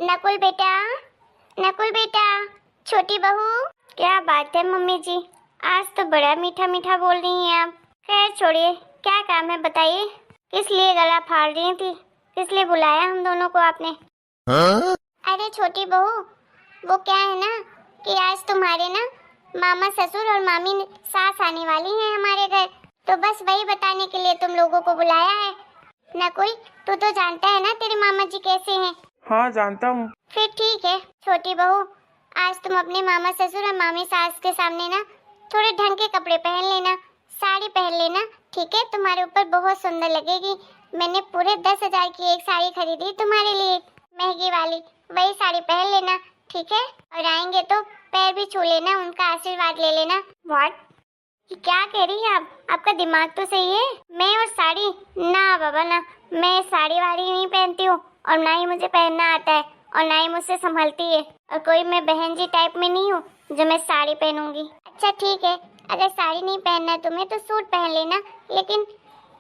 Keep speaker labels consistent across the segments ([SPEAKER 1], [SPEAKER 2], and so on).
[SPEAKER 1] नकुल बेटा, नकुल बेटा, छोटी बहू। क्या बात है मम्मी जी, आज तो बड़ा मीठा मीठा बोल रही हैं आप। खैर छोड़िए, क्या काम है बताइए। किस लिए गला फाड़ रही थी, किस लिए बुलाया हम दोनों को आपने? अरे छोटी बहू, वो क्या है ना कि आज तुम्हारे ना मामा ससुर और मामी सास आने वाली हैं हमारे घर, तो बस वही बताने के लिए तुम लोगों को बुलाया है। नकुल, तू तो जानता है ना तेरे मामा जी कैसे हैं?
[SPEAKER 2] हाँ जानता हूँ।
[SPEAKER 1] फिर ठीक है छोटी बहू, आज तुम अपने मामा ससुर और मामी सास के सामने ना थोड़े ढंग के कपड़े पहन लेना, साड़ी पहन लेना, ठीक है? तुम्हारे ऊपर बहुत सुंदर लगेगी। मैंने पूरे 10,000 की एक साड़ी खरीदी तुम्हारे लिए, महंगी वाली, वही साड़ी पहन लेना, ठीक है? और आएंगे तो पैर भी छू लेना, उनका आशीर्वाद ले लेना। व्हाट? क्या कह रही है आप? आपका दिमाग तो सही है। मैं और साड़ी? ना बाबा ना, मैं साड़ी वाड़ी नहीं पहनती हूँ और ना ही मुझे पहनना आता है और ना ही मुझसे संभलती है, और कोई मैं बहन जी टाइप में नहीं हूँ जो मैं साड़ी पहनूंगी। अच्छा ठीक है, अगर साड़ी नहीं पहनना है तुम्हें तो सूट पहन लेना, लेकिन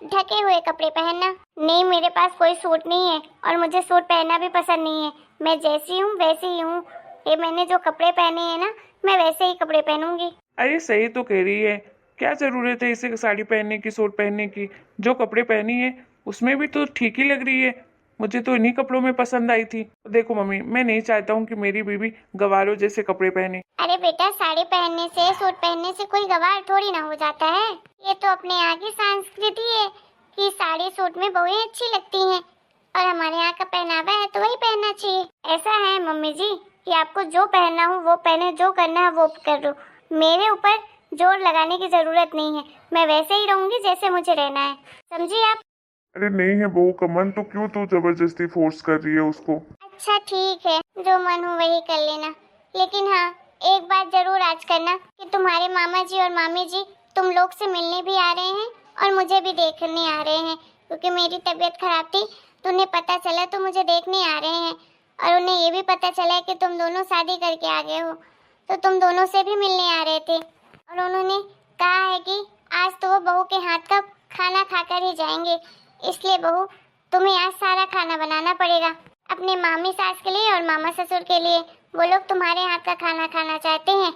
[SPEAKER 1] ढके हुए कपड़े पहनना। नहीं, मेरे पास कोई सूट नहीं है और मुझे सूट पहनना भी पसंद नहीं है। मैं जैसी हूँ वैसी ही हूँ। ये मैंने जो कपड़े पहने हैं ना, मैं वैसे ही कपड़े पहनूंगी।
[SPEAKER 2] अरे सही तो कह रही है, क्या जरूरत है इसे साड़ी पहनने की, सूट पहनने की? जो कपड़े पहनी है उसमें भी तो ठीक ही लग रही है। मुझे तो इन्हीं कपड़ों में पसंद आई थी। देखो मम्मी, मैं नहीं चाहता हूँ कि मेरी बीवी गवारों जैसे कपड़े पहने।
[SPEAKER 1] अरे बेटा, साड़ी पहनने से, सूट पहनने से कोई गवार थोड़ी ना हो जाता है। ये तो अपने यहाँ की संस्कृति है कि साड़ी सूट में बहुएं अच्छी लगती हैं, और हमारे यहाँ का पहनावा है तो वही पहनना चाहिए। ऐसा है मम्मी जी कि आपको जो पहनना हो वो पहने, जो करना है वो कर दो। मेरे ऊपर जोर लगाने की जरूरत नहीं है, मैं वैसे ही रहूंगी जैसे मुझे रहना है, समझी आप?
[SPEAKER 3] अरे नहीं है बहू का मन तो क्यों तू जबरदस्ती फोर्स कर रही है उसको?
[SPEAKER 1] अच्छा ठीक है, जो मन हो वही कर लेना, लेकिन हाँ एक बात जरूर आज करना कि तुम्हारे मामा जी और मामी जी तुम लोग से मिलने भी आ रहे हैं और मुझे भी देखने आ रहे हैं, क्योंकि मेरी तबीयत खराब थी तो उन्हें पता चला तो मुझे देखने आ रहे हैं, और उन्हें ये भी पता चला कि तुम दोनों शादी करके आ गए हो, तो तुम दोनों से भी मिलने आ रहे थे। और उन्होंने कहा है कि आज तो वो बहू के हाथ का खाना खाकर ही जाएंगे, इसलिए बहू तुम्हें आज सारा खाना बनाना पड़ेगा अपने मामी सास के लिए और मामा ससुर के लिए। वो लोग तुम्हारे हाथ का खाना खाना चाहते हैं,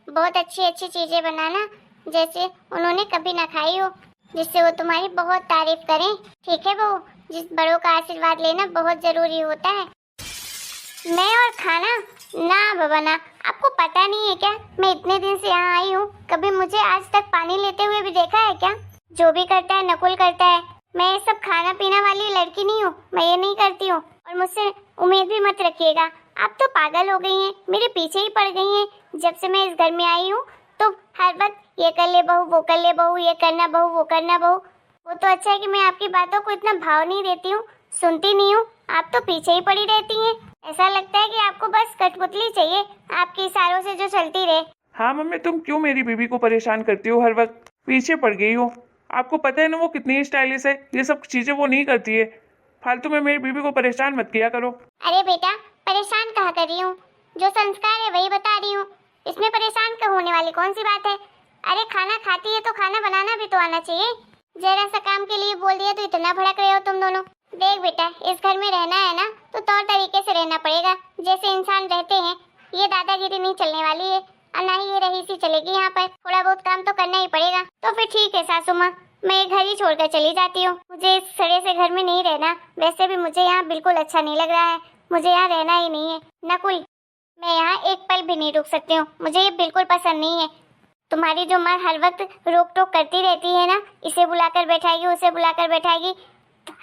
[SPEAKER 1] बहुत अच्छी अच्छी चीजें बनाना जैसे उन्होंने कभी ना खाई हो, जिससे वो तुम्हारी बहुत तारीफ करें, ठीक है बहू? जिस बड़ों का आशीर्वाद लेना बहुत जरूरी होता है। मैं और खाना? ना बाबा ना, आपको पता नहीं है क्या, मैं इतने दिन से यहाँ आई हूँ, कभी मुझे आज तक पानी लेते हुए भी देखा है क्या? जो भी करता है नकुल करता है, मैं ये सब खाना पीना वाली लड़की नहीं हूँ, मैं ये नहीं करती हूँ, और मुझसे उम्मीद भी मत रखिएगा। आप तो पागल हो गई हैं, मेरे पीछे ही पड़ गई हैं। जब से मैं इस घर में आई हूँ तो हर वक्त ये कर ले बहू, वो कर ले बहू, ये करना बहू, वो करना बहू। वो तो अच्छा है कि मैं आपकी बातों को इतना भाव नहीं देती हूँ, सुनती नहीं हूँ, आप तो पीछे ही पड़ी रहती हैं। ऐसा लगता है कि आपको बस कठपुतली चाहिए, आपके इशारों से जो चलती रहे।
[SPEAKER 2] हाँ मम्मी, तुम क्यों मेरी बीवी को परेशान करती हो? हर वक्त पीछे पड़ गई हो। आपको पता है ना वो कितनी स्टाइलिश है, ये सब चीजें वो नहीं करती है। फालतू में मेरी बीवी को परेशान मत किया करो।
[SPEAKER 1] अरे बेटा, परेशान कहाँ कर रही हूँ, जो संस्कार है वही बता रही हूँ, इसमें परेशान का होने वाली कौन सी बात है? अरे खाना खाती है तो खाना बनाना भी तो आना चाहिए। जरा सा काम के लिए बोल दिया तो इतना भड़क रहे हो तुम दोनों। देख बेटा, इस घर में रहना है ना तो तौर तरीके से रहना पड़ेगा, जैसे इंसान रहते हैं। ये दादागिरी नहीं चलने वाली है, और ना ही ये रहीसी चलेगी यहाँ पर। थोड़ा बहुत काम तो करना ही पड़ेगा। तो फिर ठीक है सासू माँ, मैं ये घर ही छोड़कर चली जाती हूँ, मुझे इस सड़े से घर में नहीं रहना। वैसे भी मुझे यहाँ बिल्कुल अच्छा नहीं लग रहा है, मुझे यहाँ रहना ही नहीं है। नकुल, मैं यहाँ एक पल भी नहीं रुक सकती हूँ, मुझे ये बिल्कुल पसंद नहीं है। तुम्हारी जो माँ हर वक्त रोक टोक करती रहती है ना, इसे बुलाकर बैठाएगी, उसे बुलाकर बैठाएगी,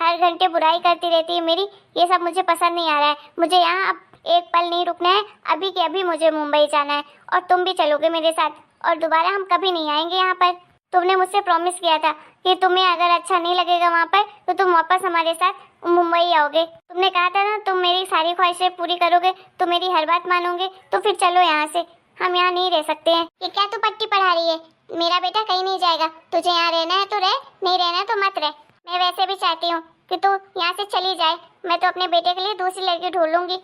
[SPEAKER 1] हर घंटे बुराई करती रहती है मेरी, ये सब मुझे पसंद नहीं आ रहा है। मुझे यहाँ अब एक पल नहीं रुकना है, अभी के अभी मुझे मुंबई जाना है, और तुम भी चलोगे मेरे साथ, और दोबारा हम कभी नहीं आएंगे यहाँ पर। तुमने मुझसे प्रॉमिस किया था कि तुम्हें अगर अच्छा नहीं लगेगा वहाँ पर तो तुम वापस हमारे साथ मुंबई आओगे। तुमने कहा था ना तुम मेरी सारी ख्वाहिशें पूरी करोगे, तुम मेरी हर बात मानोगे। तो फिर चलो यहाँ से, हम यहाँ नहीं रह सकते हैं। ये क्या तू पट्टी पढ़ा रही है? मेरा बेटा कहीं नहीं जाएगा, तुझे यहाँ रहना है तो रह, नहीं रहना है तो मत रह। मैं वैसे भी चाहती हूँ कि तू यहाँ से चली जाए, मैं तो अपने बेटे के लिए दूसरी लड़की ढूंढ लूंगी।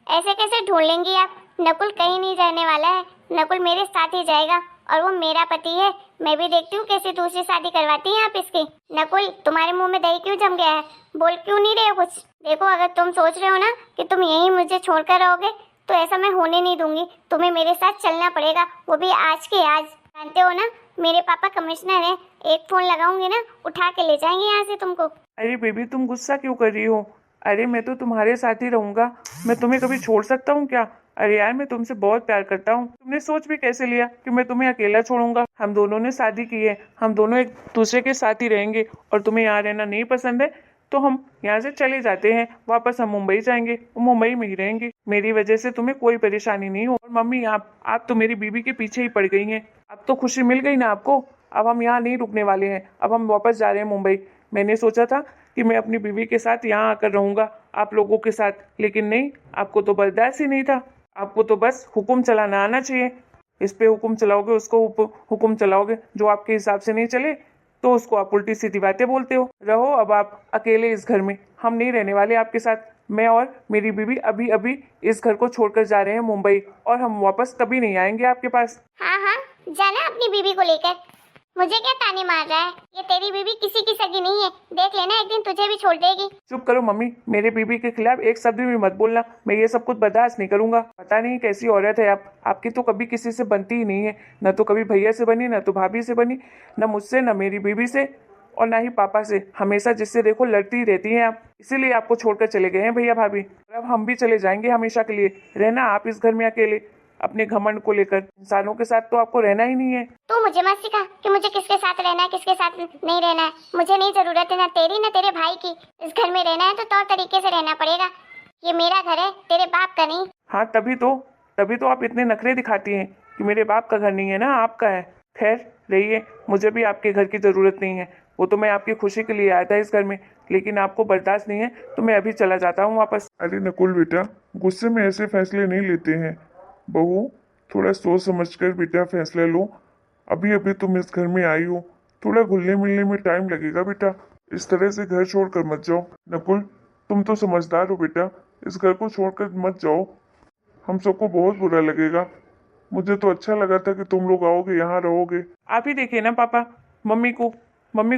[SPEAKER 1] ऐसे कैसे ढूंढ लेंगी आप? नकुल कहीं नहीं जाने वाला है, नकुल मेरे साथ ही जाएगा। और वो मेरा पति है। मैं भी देखती हूँ कैसे दूसरी शादी करवाती हैं आप इसकी। नकुल, तुम्हारे मुंह में दही क्यों जम गया है? बोल क्यों नहीं रहे हो कुछ? देखो, अगर तुम सोच रहे हो ना कि तुम यहीं मुझे छोड़कर रहोगे तो ऐसा मैं होने नहीं दूंगी। तुम्हें मेरे साथ चलना पड़ेगा, वो भी आज के आज। जानते हो ना, मेरे पापा कमिश्नर हैं। एक फोन लगाऊंगी ना, उठा के ले जाएंगे यहाँ से तुमको।
[SPEAKER 2] अरे बेबी, तुम गुस्सा क्यों कर रही हो? अरे मैं तो तुम्हारे साथ ही रहूंगा, मैं तुम्हें कभी छोड़ सकता हूँ क्या? अरे यार, मैं तुमसे बहुत प्यार करता हूँ। तुमने सोच भी कैसे लिया कि मैं तुम्हें अकेला छोड़ूंगा? हम दोनों ने शादी की है, हम दोनों एक दूसरे के साथ ही रहेंगे। और तुम्हें यहाँ रहना नहीं पसंद है तो हम यहाँ से चले जाते हैं, वापस हम मुंबई जाएंगे और मुंबई में ही रहेंगे। मेरी वजह से तुम्हें कोई परेशानी नहीं हो। और मम्मी, आप तो मेरी बीबी के पीछे ही पड़ गई हैं। अब तो खुशी मिल गई ना आपको। अब हम यहाँ नहीं रुकने वाले हैं, अब हम वापस जा रहे हैं मुंबई। मैंने सोचा था कि मैं अपनी बीवी के साथ यहाँ आकर रहूंगा आप लोगों के साथ, लेकिन नहीं, आपको तो बर्दाश्त ही नहीं था। आपको तो बस हुक्म चलाना आना चाहिए। इस पे हुक्म चलाओगे, उसको हुक्म चलाओगे, जो आपके हिसाब से नहीं चले तो उसको आप उल्टी सीधी बातें बोलते हो। रहो अब आप अकेले इस घर में, हम नहीं रहने वाले आपके साथ। मैं और मेरी बीवी अभी अभी इस घर को छोड़कर जा रहे हैं मुंबई, और हम वापस कभी नहीं आएंगे आपके पास।
[SPEAKER 1] हाँ हाँ, जाना अपनी बीवी को लेकर। मुझे क्या ताने मार रहा है? ये तेरी बीवी किसी की सगी नहीं है। देख लेना, एक दिन तुझे भी छोड़ देगी।
[SPEAKER 2] चुप करो मम्मी, मेरे बीबी के खिलाफ एक शब्द भी मत बोलना। मैं ये सब कुछ बर्दाश्त नहीं करूंगा। पता नहीं कैसी औरत है आप। आपकी तो कभी किसी से बनती ही नहीं है, न तो कभी भैया से बनी, न तो भाभी से बनी, न मुझसे, न मेरी बीबी से, और ना ही पापा से। हमेशा जिससे देखो लड़ती ही रहती हैं आप। इसीलिए आपको छोड़कर चले गए हैं भैया भाभी। अब हम भी चले जाएंगे हमेशा के लिए। रहना आप इस घर में अकेले, अपने घमंड को लेकर। इंसानों के साथ तो आपको रहना ही नहीं है।
[SPEAKER 1] तू मुझे मत सिखा कि मुझे किसके साथ रहना है, किसके साथ नहीं रहना है। मुझे नहीं जरूरत है ना तेरी ना तेरे भाई की। इस घर में रहना है तो तौर तरीके से रहना पड़ेगा। ये मेरा घर है, तेरे बाप का नहीं।
[SPEAKER 2] हाँ, तभी तो आप इतने नखरे दिखाती हैं कि मेरे बाप का घर नहीं है ना, आपका है। खैर रहिए, मुझे भी आपके घर की ज़रूरत नहीं है। वो तो मैं आपकी खुशी के लिए आया था इस घर में, लेकिन आपको बर्दाश्त नहीं है तो मैं अभी चला जाता हूँ वापस।
[SPEAKER 3] अरे नकुल बेटा, गुस्से में ऐसे फैसले नहीं लेते हैं। बहू, थोड़ा सोच समझकर बेटा फैसला लो। अभी अभी तुम इस घर में आई हो, थोड़ा घुलने मिलने में टाइम लगेगा बेटा। इस तरह से घर छोड़कर मत जाओ। नकुल, तुम तो समझदार हो बेटा, इस घर को छोड़कर मत जाओ। हम सबको बहुत बुरा लगेगा। मुझे तो अच्छा लगा था कि तुम लोग आओगे, यहाँ रहोगे।
[SPEAKER 2] आप ही देखिए ना पापा, मम्मी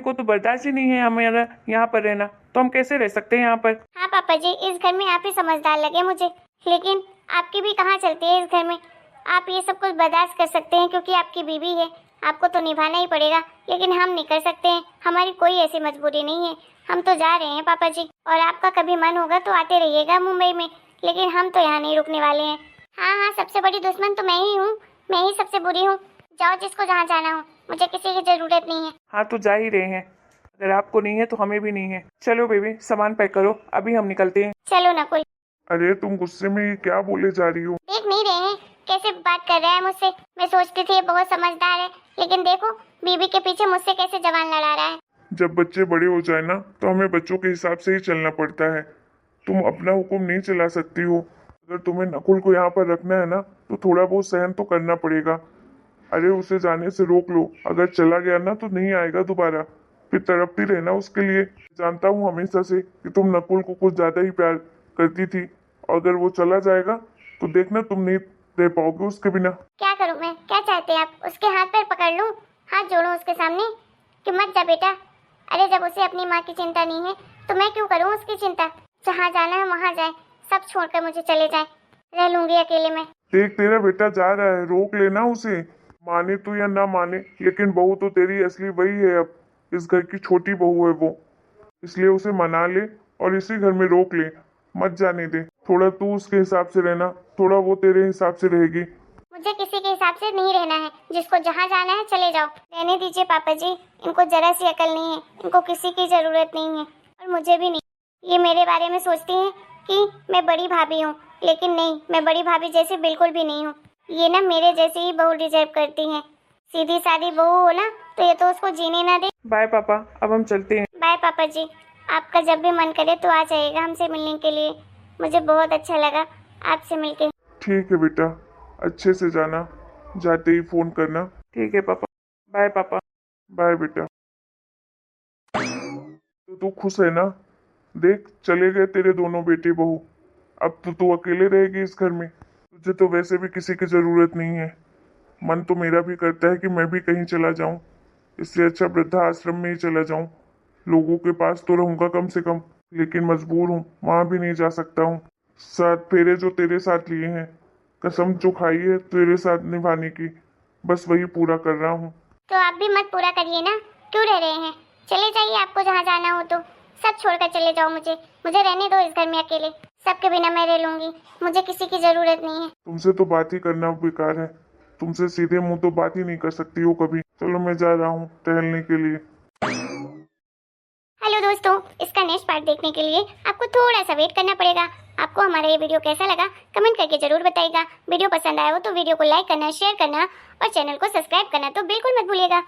[SPEAKER 2] को तो बर्दाश्त ही नहीं है हमारा यहाँ पर रहना, तो हम कैसे रह सकते हैं यहाँ पर?
[SPEAKER 1] हाँ पापा जी, इस घर में आप ही समझदार लगे मुझे। लेकिन आपकी भी कहाँ चलती है इस घर में। आप ये सब कुछ बर्दाश्त कर सकते हैं क्योंकि आपकी बीवी है, आपको तो निभाना ही पड़ेगा। लेकिन हम नहीं कर सकते हैं, हमारी कोई ऐसी मजबूरी नहीं है। हम तो जा रहे हैं पापा जी, और आपका कभी मन होगा तो आते रहिएगा मुंबई में, लेकिन हम तो यहाँ नहीं रुकने वाले हैं। हाँ हाँ, सबसे बड़ी दुश्मन तो मैं ही हूँ, मैं ही सबसे बुरी हूँ। जाओ जिसको जहाँ जाना हो, मुझे किसी की जरूरत नहीं है।
[SPEAKER 2] हाँ, तो जा ही रहे हैं। अगर आपको नहीं है तो हमें भी नहीं है। चलो बेबी, सामान पैक करो, अभी हम निकलते हैं।
[SPEAKER 1] चलो नकुल।
[SPEAKER 3] अरे तुम गुस्से में ये क्या बोले जा रही हो?
[SPEAKER 1] देख नहीं रहे हैं कैसे बात कर रहा है मुझसे। मैं सोचती थी ये बहुत समझदार है, लेकिन देखो बीबी के पीछे मुझसे कैसे जवान लड़ा रहा है।
[SPEAKER 3] जब बच्चे बड़े हो जाए ना तो हमें बच्चों के हिसाब से ही चलना पड़ता है। तुम अपना हुक्म नहीं चला सकती हो। अगर तुम्हें नकुल को यहाँ पर रखना है ना तो थोड़ा बहुत सहन तो करना पड़ेगा। अरे उसे जाने से रोक लो, अगर चला गया ना तो नहीं आएगा दोबारा, फिर तड़पती रहना उसके लिए। जानता हूँ हमेशा से कि तुम नकुल को कुछ ज्यादा ही प्यार करती थी, और अगर वो चला जाएगा तो देखना तुम नहीं रह पाओगे उसके बिना।
[SPEAKER 1] क्या करूँ मैं? क्या चाहते हैं आप? उसके हाथ पैर पकड़ लूं, हाथ जोड़ूं उसके सामने कि मत जा बेटा? अरे जब उसे अपनी माँ की चिंता नहीं है तो मैं क्यों करूँ उसकी चिंता? जहाँ जाना है वहाँ जाए, सब छोड़कर मुझे चले जाए, रह लूंगी अकेले में।
[SPEAKER 3] देख तेरा बेटा जा रहा है, रोक लेना उसे। माने तो या ना माने, लेकिन बहू तो तेरी असली वही है। अब इस घर की छोटी बहू है वो, इसलिए उसे मना ले और इसी घर में रोक ले, मत जाने दे। थोड़ा तू उसके हिसाब से रहना, थोड़ा वो तेरे हिसाब से रहेगी।
[SPEAKER 1] मुझे किसी के हिसाब से नहीं रहना है, जिसको जहाँ जाना है चले जाओ। रहने दीजिए पापा जी, इनको जरा सी अकल नहीं है, इनको किसी की जरूरत नहीं है, और मुझे भी नहीं। ये मेरे बारे में सोचती हैं कि मैं बड़ी भाभी हूँ, लेकिन नहीं, मैं बड़ी भाभी जैसी बिल्कुल भी नहीं हूँ। ये ना मेरे जैसी ही बहू डिजर्व करती हैं। सीधी सादी बहू हो ना तो ये तो उसको जीने ना दे।
[SPEAKER 2] बाय पापा, अब हम चलते हैं।
[SPEAKER 1] बाय पापा जी, आपका जब भी मन करे तो आ जाइएगा हमसे मिलने के लिए। मुझे बहुत अच्छा लगा आपसे मिलके।
[SPEAKER 3] ठीक है बेटा, अच्छे से जाना, जाते ही फोन करना।
[SPEAKER 2] ठीक है पापा, बाय पापा।
[SPEAKER 3] बाय बेटा। तो तू खुश है ना? देख चले गए तेरे दोनों बेटे बहू। अब तो तू अकेले रहेगी इस घर में। तुझे तो वैसे भी किसी की जरूरत नहीं है। मन तो मेरा भी करता है कि मैं भी कहीं चला जाऊं। इससे अच्छा वृद्धा आश्रम में ही चला जाऊं। लोगों के पास तो रहूंगा कम से कम, लेकिन मजबूर हूँ, वहां भी नहीं जा सकता हूँ। 7 फेरे जो तेरे साथ लिए हैं, कसम जो खाई है तेरे साथ निभाने की, बस वही पूरा कर रहा हूँ।
[SPEAKER 1] तो आप भी मत पूरा करिए ना, क्यों रह रहे हैं? चले जाइए, आपको जहाँ जाना हो तो। सब छोड़कर चले जाओ, मुझे रहने दो इस घर में अकेले। सबके बिना मैं रह लूंगी, मुझे किसी की जरूरत नहीं है।
[SPEAKER 3] तुमसे तो बात ही करना बेकार है, तुमसे सीधे मुंह तो बात ही नहीं कर सकती हो कभी। चलो मैं जा रहा हूँ टहलने के लिए।
[SPEAKER 1] हेलो दोस्तों, इसका नेक्स्ट पार्ट देखने के लिए आपको थोड़ा सा वेट करना पड़ेगा। आपको हमारा ये वीडियो कैसा लगा कमेंट करके जरूर बताइएगा। वीडियो पसंद आया हो तो वीडियो को लाइक करना, शेयर करना और चैनल को सब्सक्राइब करना तो बिल्कुल मत भूलिएगा।